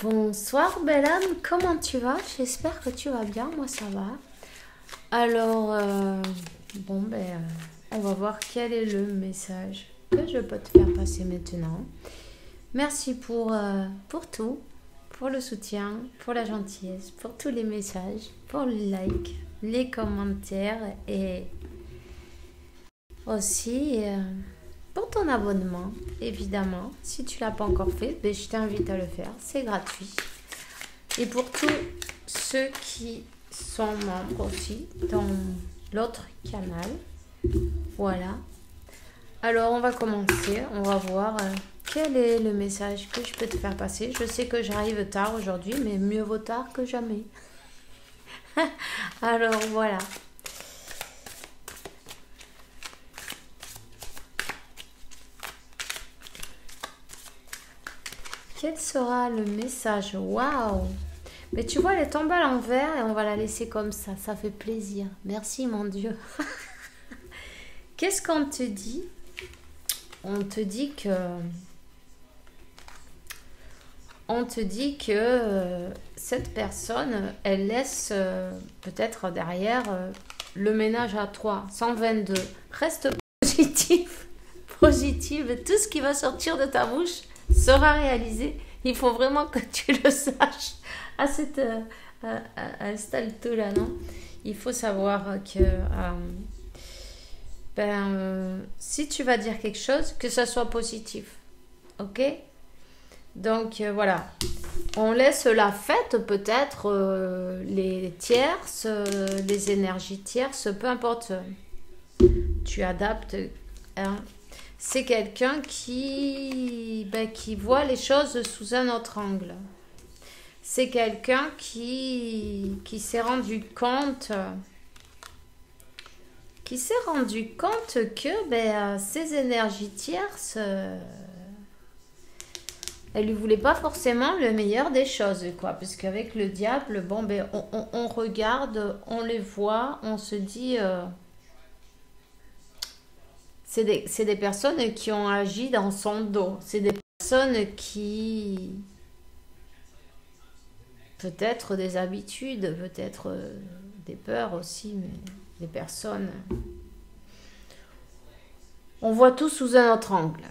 Bonsoir belle âme, comment tu vas? J'espère que tu vas bien, moi ça va. Alors, bon on va voir quel est le message que je peux te faire passer maintenant. Merci pour tout, pour le soutien, pour la gentillesse, pour tous les messages, pour le like, les commentaires et aussi pour ton abonnement, évidemment. Si tu l'as pas encore fait, ben, je t'invite à le faire, c'est gratuit. Et pour tous ceux qui sont membres aussi dans l'autre canal, voilà. Alors on va commencer, on va voir quel est le message que je peux te faire passer. Je sais que j'arrive tard aujourd'hui, mais mieux vaut tard que jamais. Alors voilà. Quel sera le message? Waouh! Mais tu vois, elle est tombée à l'envers et on va la laisser comme ça fait plaisir. Merci mon Dieu. Qu'est-ce qu'on te dit? On te dit que... cette personne, elle laisse peut-être derrière le ménage à 3, 122. Reste positif, positive. Tout ce qui va sortir de ta bouche sera réalisé. Il faut vraiment que tu le saches à cette là, non? Il faut savoir que si tu vas dire quelque chose, que ça soit positif. Ok? Donc voilà. On laisse la fête, peut-être les tierces, les énergies tierces, peu importe. Tu adaptes. Hein. C'est quelqu'un qui voit les choses sous un autre angle. C'est quelqu'un qui s'est rendu compte que ces énergies tierces, elle lui voulait pas forcément le meilleur des choses, quoi. Parce qu'avec le diable, on regarde, on les voit, on se dit... c'est des personnes qui ont agi dans son dos. C'est des personnes qui... Peut-être des habitudes, peut-être des peurs aussi, mais des personnes... On voit tout sous un autre angle.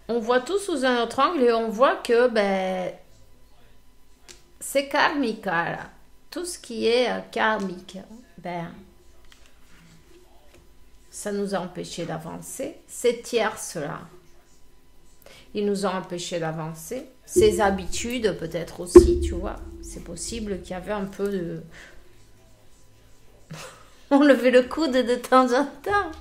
On voit tout sous un autre angle et on voit que c'est karmique. Là. Tout ce qui est karmique, ça nous a empêchés d'avancer. Ces tierces-là, ils nous ont empêchés d'avancer. Ces habitudes, peut-être aussi, tu vois. C'est possible qu'il y avait un peu de... On levait le coude de temps en temps.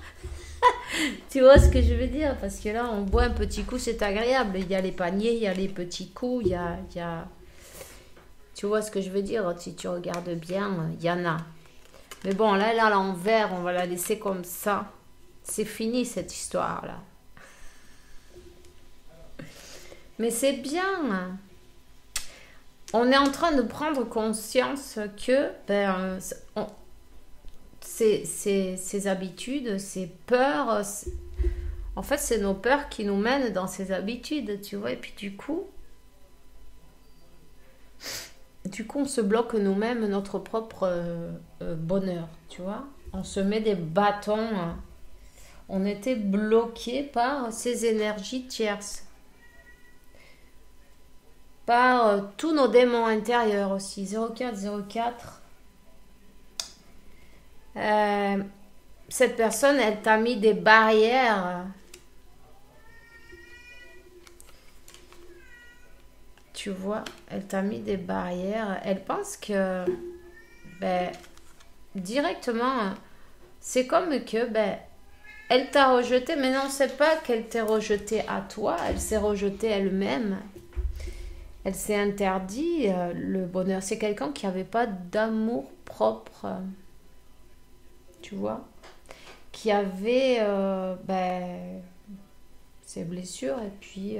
Tu vois ce que je veux dire? Parce que là, on boit un petit coup, c'est agréable. Il y a les paniers, il y a les petits coups, il y a... Tu vois ce que je veux dire? Si tu regardes bien, il y en a. Mais bon, là, à l'envers, on va la laisser comme ça. C'est fini, cette histoire-là. Mais c'est bien. On est en train de prendre conscience que ces habitudes, ces peurs, en fait, c'est nos peurs qui nous mènent dans ces habitudes, tu vois. Et puis du coup, on se bloque nous-mêmes notre propre bonheur, tu vois. On se met des bâtons. On était bloqué par ces énergies tierces. Par tous nos démons intérieurs aussi. 0404. Cette personne, elle t'a mis des barrières. Tu vois, elle t'a mis des barrières. Elle pense que, directement, c'est comme que, elle t'a rejeté. Mais non, c'est pas qu'elle t'ait rejeté à toi. Elle s'est rejetée elle-même. Elle s'est interdit le bonheur. C'est quelqu'un qui n'avait pas d'amour propre. Tu vois, qui avait ses blessures et puis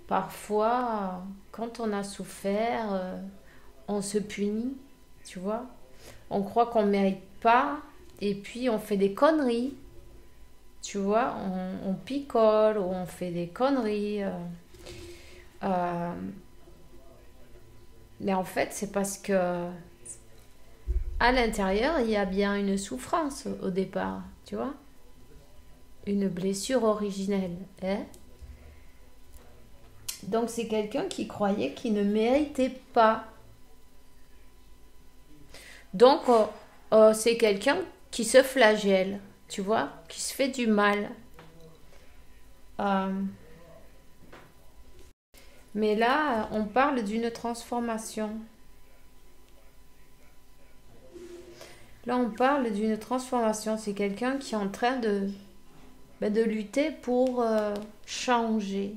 parfois quand on a souffert on se punit, tu vois, on croit qu'on ne mérite pas et puis on fait des conneries Tu vois, on picole ou on fait des conneries. Euh, mais en fait, c'est parce que à l'intérieur, il y a bien une souffrance au départ, tu vois, une blessure originelle. Hein. Donc c'est quelqu'un qui croyait qu'il ne méritait pas. Donc c'est quelqu'un qui se flagelle, tu vois, qui se fait du mal. Euh, mais là, on parle d'une transformation. Là, on parle d'une transformation. C'est quelqu'un qui est en train de lutter pour changer,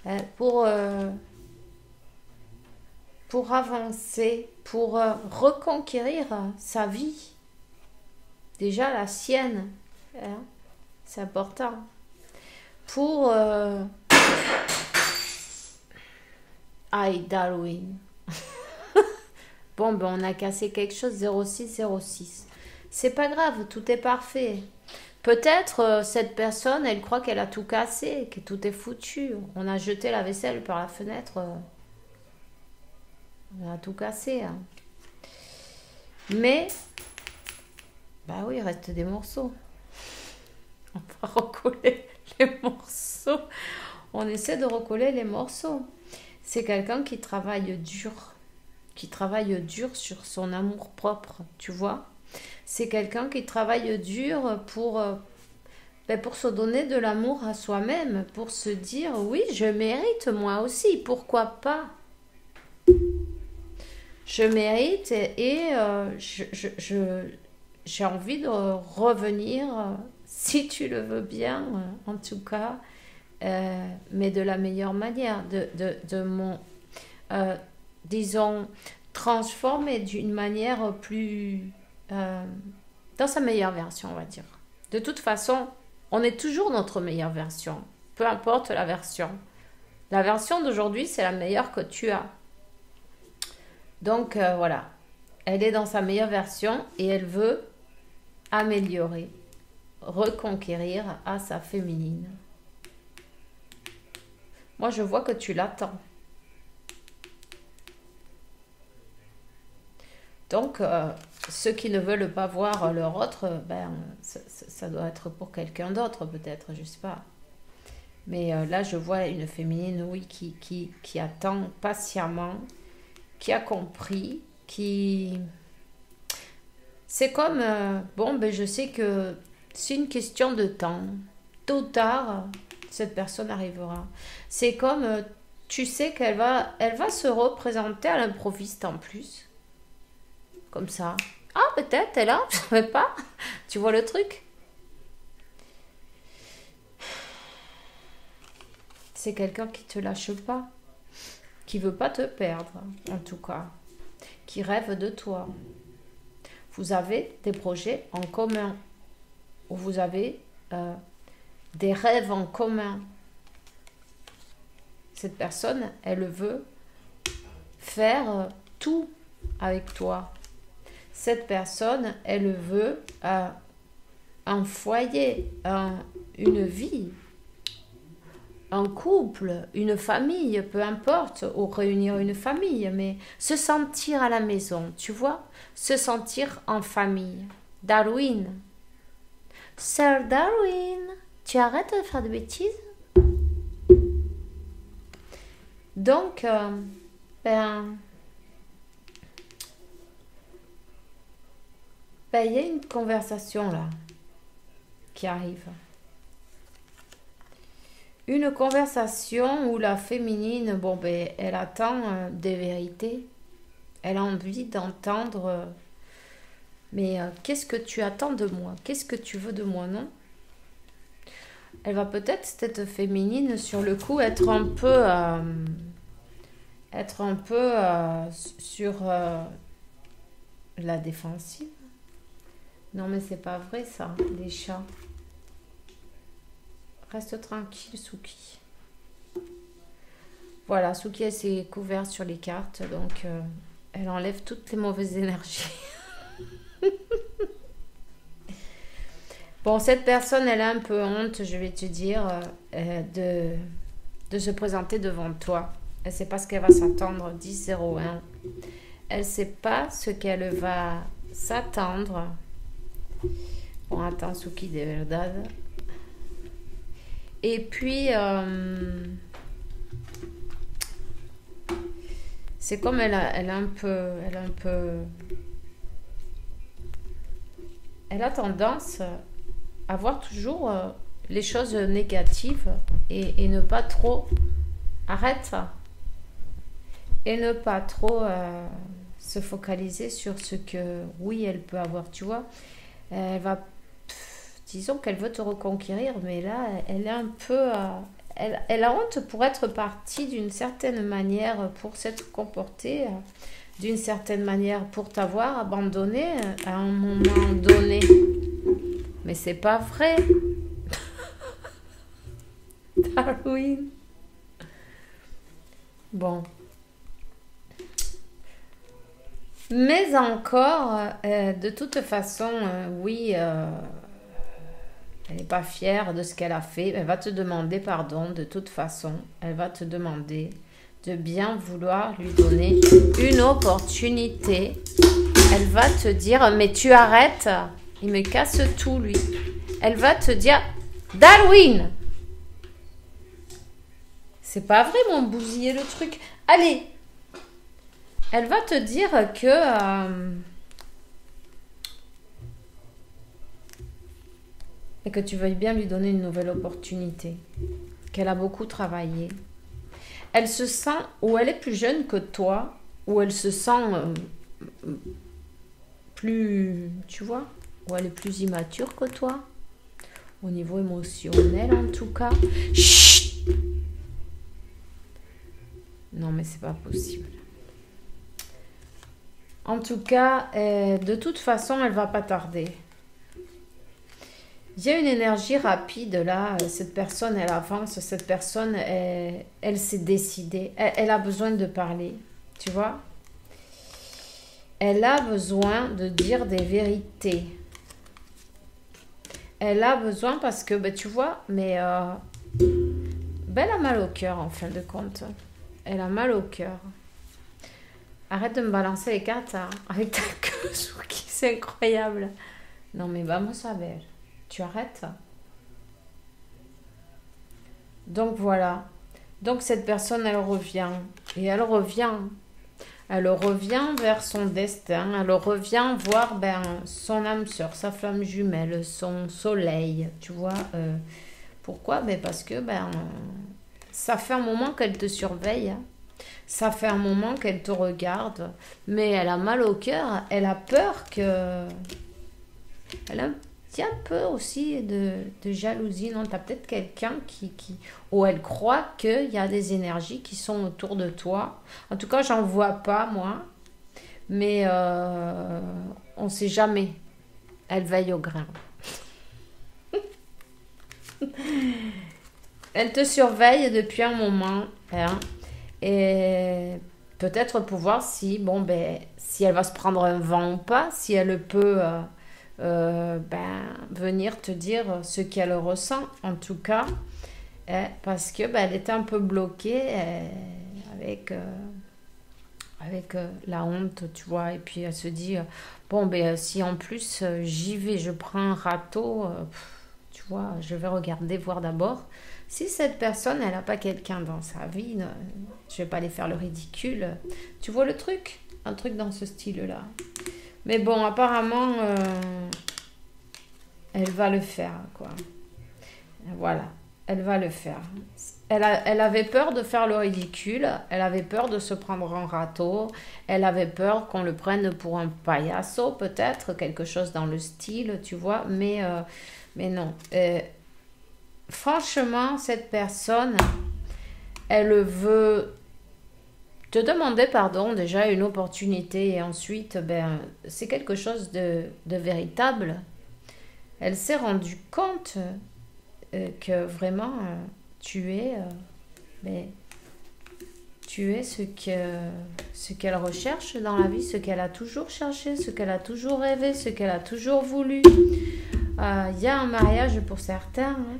hein, pour avancer, pour reconquérir sa vie. Déjà la sienne, hein, c'est important. Pour... Aïe, Darwin. Bon, ben on a cassé quelque chose, 0606. C'est pas grave, tout est parfait. Peut-être cette personne, elle croit qu'elle a tout cassé, que tout est foutu. On a jeté la vaisselle par la fenêtre. On a tout cassé. Hein. Mais, bah oui, il reste des morceaux. On va recoller les morceaux. On essaie de recoller les morceaux. C'est quelqu'un qui travaille dur. Qui travaille dur sur son amour propre, tu vois. C'est quelqu'un qui travaille dur pour se donner de l'amour à soi-même, pour se dire, oui, je mérite moi aussi, pourquoi pas. Je mérite et j'ai envie de revenir, si tu le veux bien, en tout cas, mais de la meilleure manière, de mon... disons, transformer d'une manière plus... dans sa meilleure version, on va dire. De toute façon, on est toujours notre meilleure version, peu importe la version. La version d'aujourd'hui, c'est la meilleure que tu as. Donc, voilà. Elle est dans sa meilleure version et elle veut améliorer, reconquérir à sa féminine. Moi, je vois que tu l'attends. Donc, ceux qui ne veulent pas voir leur autre, ben, ça doit être pour quelqu'un d'autre, peut-être, je sais pas. Mais là, je vois une féminine, oui, qui attend patiemment, qui a compris, qui... C'est comme, bon, ben, je sais que c'est une question de temps. Tôt ou tard, cette personne arrivera. C'est comme, tu sais elle va se représenter à l'improviste en plus. Comme ça. Ah, peut-être, elle a, je ne savais pas. Tu vois le truc? C'est quelqu'un qui ne te lâche pas. Qui ne veut pas te perdre, en tout cas. Qui rêve de toi. Vous avez des projets en commun. Ou vous avez des rêves en commun. Cette personne, elle veut faire tout avec toi. Cette personne, elle veut un foyer, une vie, un couple, une famille, peu importe, ou réunir une famille, mais se sentir à la maison, tu vois, se sentir en famille. Darwin. Sir Darwin, tu arrêtes de faire des bêtises? Donc, il y a une conversation là qui arrive. Une conversation où la féminine, bon, ben, elle attend des vérités. Elle a envie d'entendre, mais qu'est-ce que tu attends de moi? Qu'est-ce que tu veux de moi, non? Elle va peut-être, cette féminine, sur le coup, être un peu sur la défensive. Non, mais c'est pas vrai, ça, les chats. Reste tranquille, Suki. Voilà, Suki, elle s'est couverte sur les cartes, donc elle enlève toutes les mauvaises énergies. Bon, cette personne, elle a un peu honte, je vais te dire, de se présenter devant toi. Elle ne sait pas ce qu'elle va s'attendre, 10-01. Elle ne sait pas ce qu'elle va s'attendre. Bon, attends, Suki de verdad. Et puis, c'est comme elle a tendance à voir toujours les choses négatives et ne pas trop, arrête, et ne pas trop se focaliser sur ce que, oui, elle peut avoir, tu vois. Elle va, disons qu'elle veut te reconquérir, mais là, elle est un peu... elle a honte pour être partie d'une certaine manière, pour s'être comportée d'une certaine manière, pour t'avoir abandonné à un moment donné. Mais c'est pas vrai. Darwin. Bon. Mais encore, de toute façon, oui, elle n'est pas fière de ce qu'elle a fait. Elle va te demander pardon de toute façon. Elle va te demander de bien vouloir lui donner une opportunité. Elle va te dire, mais tu arrêtes. Il me casse tout, lui. Elle va te dire, Darwin. C'est pas vrai, mon bousillé, le truc. Allez. Elle va te dire que... et que tu veuilles bien lui donner une nouvelle opportunité. Qu'elle a beaucoup travaillé. Elle se sent, ou elle est plus jeune que toi, ou elle se sent plus... Tu vois? Ou elle est plus immature que toi. Au niveau émotionnel, en tout cas. Chut! Non, mais c'est pas possible. En tout cas, de toute façon, elle va pas tarder. Il y a une énergie rapide là. Cette personne, elle avance. Cette personne, elle s'est décidée. Elle a besoin de parler. Tu vois? Elle a besoin de dire des vérités. Elle a besoin parce que, ben, tu vois, mais ben, elle a mal au cœur en fin de compte. Elle a mal au cœur. Arrête de me balancer les cartes hein, avec ta queue, Suki, c'est incroyable. Non mais vamos a ver. Tu arrêtes? Donc voilà. Donc cette personne, elle revient. Et elle revient. Elle revient vers son destin. Elle revient voir ben, son âme sœur, sa flamme jumelle, son soleil. Tu vois pourquoi? Ben parce que ben, ça fait un moment qu'elle te surveille. Ça fait un moment qu'elle te regarde. Mais elle a mal au cœur. Elle a peur que... Elle a un peu aussi de jalousie. Non, tu as peut-être quelqu'un où elle croit qu'il y a des énergies qui sont autour de toi. En tout cas, j'en vois pas, moi. Mais on ne sait jamais. Elle veille au grain. Elle te surveille depuis un moment. Hein, et peut-être pour voir si, bon, ben, si elle va se prendre un vent ou pas. Si elle peut... ben, venir te dire ce qu'elle ressent en tout cas parce que ben, elle était un peu bloquée avec la honte tu vois et puis elle se dit bon ben si en plus j'y vais je prends un râteau tu vois je vais regarder voir d'abord si cette personne elle n'a pas quelqu'un dans sa vie je vais pas aller faire le ridicule tu vois le truc un truc dans ce style là. Mais bon, apparemment, elle va le faire, quoi. Voilà, elle va le faire. Elle avait peur de faire le ridicule, elle avait peur de se prendre en râteau, elle avait peur qu'on le prenne pour un payaso, peut-être, quelque chose dans le style, tu vois, mais non. Franchement, cette personne, elle veut... te demander pardon, déjà une opportunité et ensuite, ben, c'est quelque chose de véritable. Elle s'est rendue compte que vraiment tu es ce qu'elle recherche dans la vie, ce qu'elle a toujours cherché, ce qu'elle a toujours rêvé, ce qu'elle a toujours voulu. Il y a un mariage pour certains. Hein.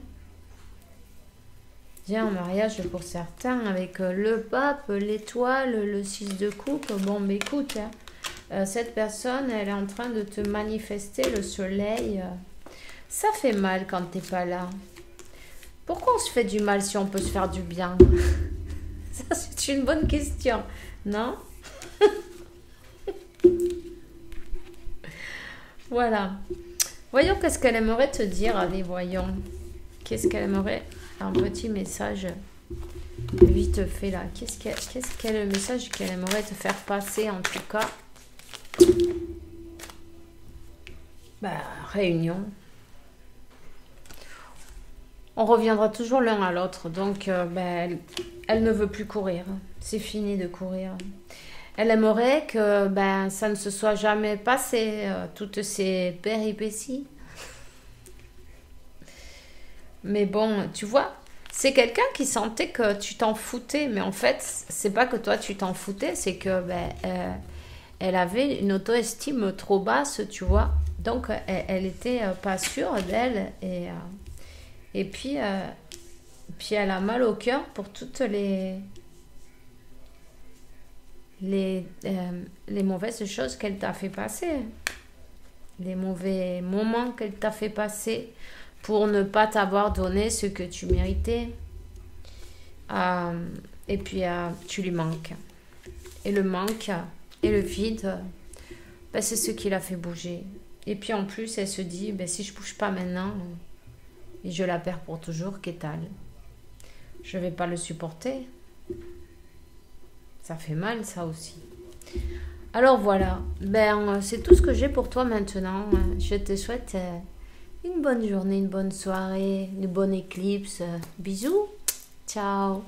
Il y a un mariage pour certains avec le pape, l'étoile, le 6 de coupe. Bon, mais écoute, hein, cette personne, elle est en train de te manifester le soleil. Ça fait mal quand t'es pas là. Pourquoi on se fait du mal si on peut se faire du bien? Ça, c'est une bonne question, non? Voilà. Voyons qu'est-ce qu'elle aimerait te dire. Allez, voyons. Qu'est-ce qu'elle aimerait... Un petit message vite fait là. Qu'est-ce qu'est le message qu'elle aimerait te faire passer en tout cas? Bah, réunion. On reviendra toujours l'un à l'autre. Donc, elle ne veut plus courir. C'est fini de courir. Elle aimerait que ça ne se soit jamais passé, toutes ces péripéties. Mais bon, tu vois, c'est quelqu'un qui sentait que tu t'en foutais. Mais en fait, c'est pas que toi tu t'en foutais, c'est que elle avait une auto-estime trop basse, tu vois. Donc, elle était pas sûre d'elle. Et puis elle a mal au cœur pour toutes les mauvaises choses qu'elle t'a fait passer. Les mauvais moments qu'elle t'a fait passer. Pour ne pas t'avoir donné ce que tu méritais. Et puis, tu lui manques. Et le manque et le vide, c'est ce qui l'a fait bouger. Et puis, en plus, elle se dit, si je bouge pas maintenant, et je la perds pour toujours, qu'est-elle? Je vais pas le supporter. Ça fait mal, ça aussi. Alors, voilà. C'est tout ce que j'ai pour toi maintenant. Je te souhaite... une bonne journée, une bonne soirée, une bonne éclipse. Bisous. Ciao.